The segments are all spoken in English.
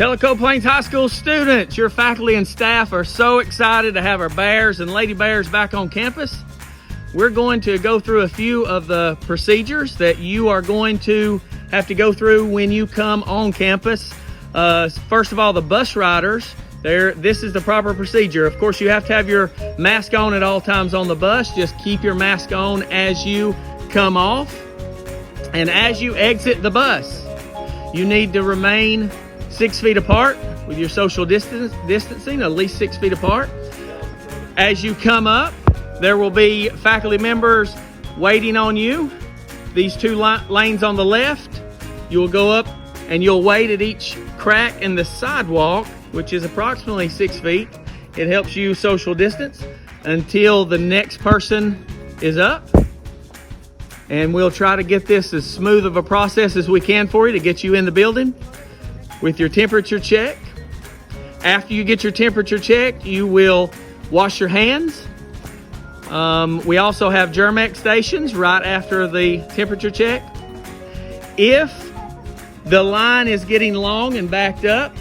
Tellico Plains High School students, your faculty and staff are so excited to have our bears and lady bears back on campus. We're going to go through a few of the procedures that you are going to have to go through when you come on campus. First of all, the bus riders, this is the proper procedure. Of course, you have to have your mask on at all times on the bus. Just keep your mask on as you come off. And as you exit the bus, you need to remain 6 feet apart with your social distancing, at least 6 feet apart. As you come up, there will be faculty members waiting on you. These two lanes on the left, you will go up and you'll wait at each crack in the sidewalk, which is approximately 6 feet. It helps you social distance until the next person is up. And we'll try to get this as smooth of a process as we can for you to get you in the building with your temperature check. After you get your temperature checked, you will wash your hands. We also have Germex stations right after the temperature check. If the line is getting long and backed up,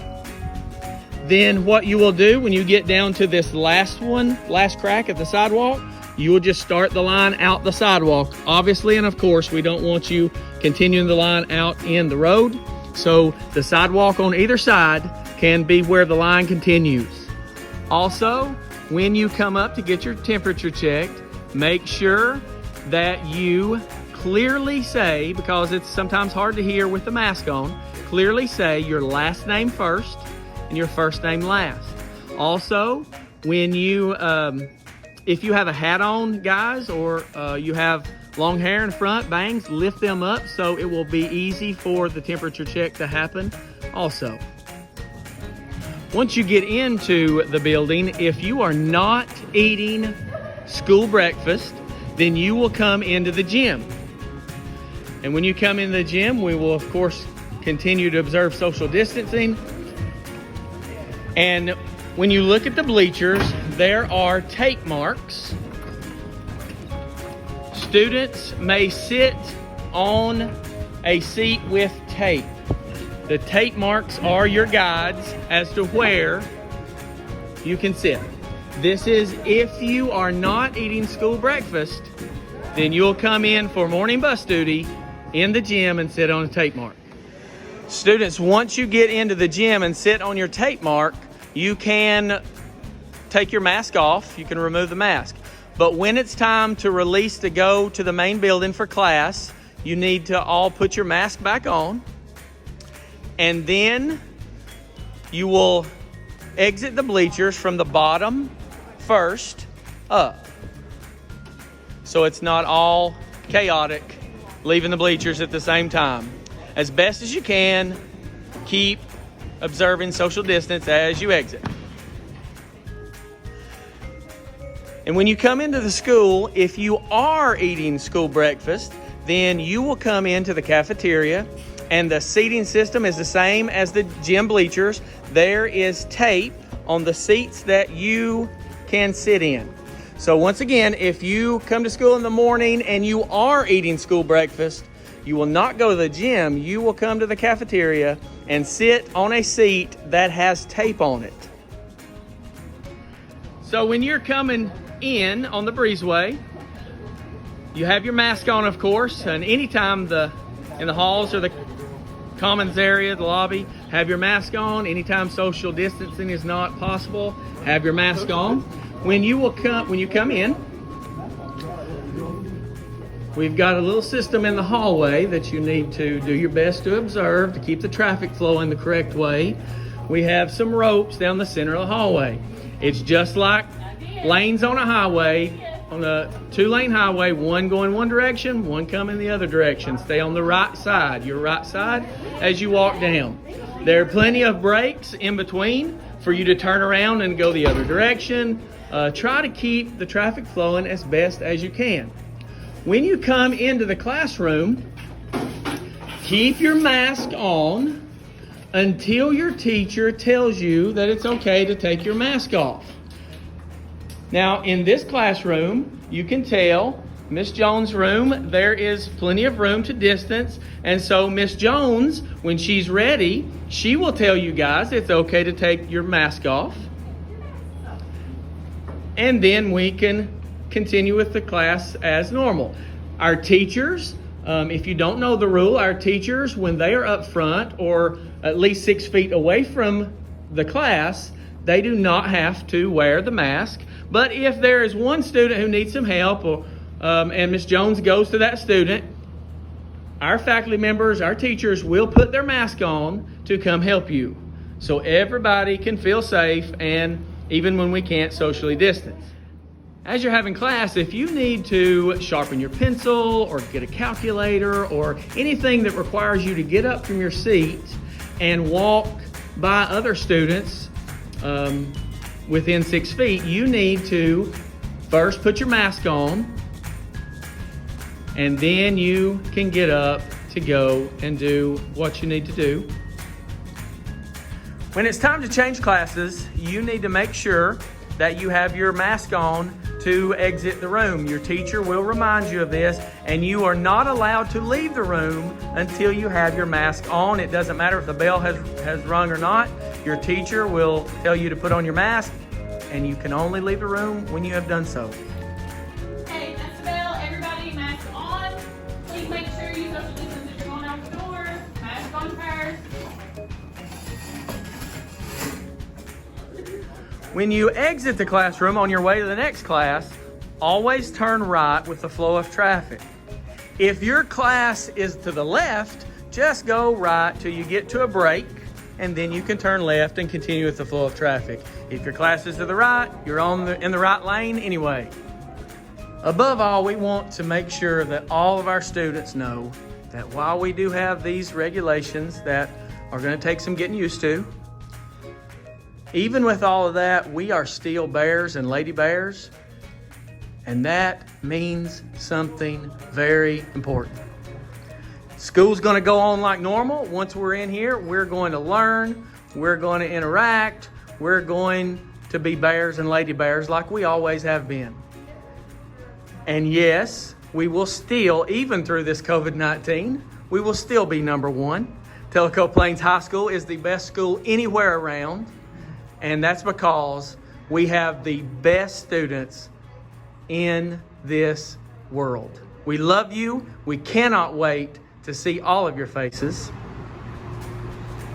then what you will do when you get down to this last crack at the sidewalk, you will just start the line out the sidewalk. Obviously, and of course, we don't want you continuing the line out in the road. So the sidewalk on either side can be where the line continues. Also, when you come up to get your temperature checked, make sure that you clearly say, because it's sometimes hard to hear with the mask on, clearly say your last name first and your first name last. Also, when you, if you have a hat on, guys, or you have long hair in front, bangs, lift them up so it will be easy for the temperature check to happen also. Once you get into the building, if you are not eating school breakfast, then you will come into the gym. And when you come in the gym, we will, of course, continue to observe social distancing. And when you look at the bleachers, there are tape marks. Students may sit on a seat with tape. The tape marks are your guides as to where you can sit. This is if you are not eating school breakfast, then you'll come in for morning bus duty in the gym and sit on a tape mark. Students, once you get into the gym and sit on your tape mark, you can take your mask off. You can remove the mask. But when it's time to release to go to the main building for class, you need to all put your mask back on. And then you will exit the bleachers from the bottom first up. So it's not all chaotic leaving the bleachers at the same time. As best as you can, keep observing social distance as you exit. And when you come into the school, if you are eating school breakfast, then you will come into the cafeteria, and the seating system is the same as the gym bleachers. There is tape on the seats that you can sit in. So once again, if you come to school in the morning and you are eating school breakfast, you will not go to the gym. You will come to the cafeteria and sit on a seat that has tape on it. So when you're coming in on the breezeway, you have your mask on, of course, and anytime in the halls or the commons area, the lobby, have your mask on. Anytime social distancing is not possible, have your mask on. When you come in, we've got a little system in the hallway that you need to do your best to observe to keep the traffic flowing the correct way. We have some ropes down the center of the hallway. It's just like lanes on a highway, on a 2-lane highway, one going one direction, one coming the other direction. Stay on the right side, your right side, as you walk down. There are plenty of breaks in between for you to turn around and go the other direction. Try to keep the traffic flowing as best as you can. When you come into the classroom, keep your mask on until your teacher tells you that it's okay to take your mask off. Now, in this classroom, you can tell Miss Jones' room, there is plenty of room to distance. And so Miss Jones, when she's ready, she will tell you guys it's okay to take your mask off. And then we can continue with the class as normal. Our teachers, if you don't know the rule, our teachers, when they are up front or at least 6 feet away from the class, they do not have to wear the mask. But if there is one student who needs some help, and Miss Jones goes to that student, our faculty members, our teachers will put their mask on to come help you. So everybody can feel safe, and even when we can't socially distance. As you're having class, if you need to sharpen your pencil or get a calculator or anything that requires you to get up from your seat and walk by other students within 6 feet, you need to first put your mask on, and then you can get up to go and do what you need to do. When it's time to change classes, you need to make sure that you have your mask on to exit the room. Your teacher will remind you of this, and you are not allowed to leave the room until you have your mask on. It doesn't matter if the bell has rung or not. Your teacher will tell you to put on your mask, and you can only leave the room when you have done so. Okay, that's the bell. Everybody, mask on. Please make sure you social distance if you're going out the door. Mask on first. When you exit the classroom on your way to the next class, always turn right with the flow of traffic. If your class is to the left, just go right till you get to a break, and then you can turn left and continue with the flow of traffic. If your class is to the right, you're in the right lane anyway. Above all, we want to make sure that all of our students know that while we do have these regulations that are going to take some getting used to, even with all of that, we are still bears and lady bears, and that means something very important. School's going to go on like normal. Once we're in here, we're going to learn, we're going to interact, we're going to be bears and lady bears like we always have been. And yes, we will still, even through this COVID-19, we will still be number one. Tellico Plains High School is the best school anywhere around. And that's because we have the best students in this world. We love you. We cannot wait to see all of your faces.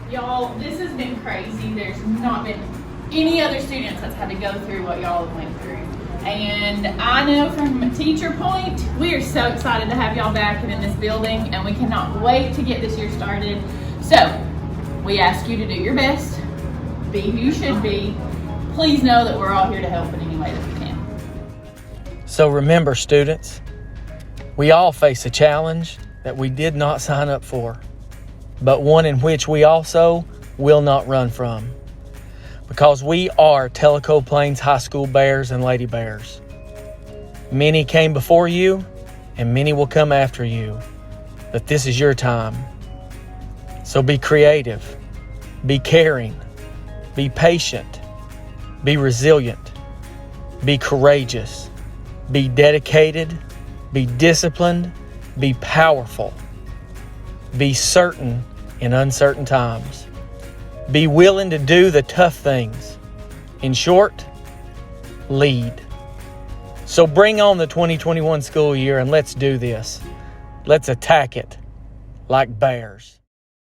Y'all, this has been crazy. There's not been any other students that's had to go through what y'all have went through. And I know from a teacher point, we are so excited to have y'all back and in this building, and we cannot wait to get this year started. So we ask you to do your best. Be who you should be. Please know that we're all here to help in any way that we can. So remember, students, we all face a challenge that we did not sign up for, but one in which we also will not run from, because we are Tellico Plains High School Bears and Lady Bears. Many came before you, and many will come after you, but this is your time. So be creative, be caring, be patient, be resilient, be courageous, be dedicated, be disciplined, be powerful, be certain in uncertain times, be willing to do the tough things. In short, lead. So bring on the 2021 school year and let's do this. Let's attack it like bears.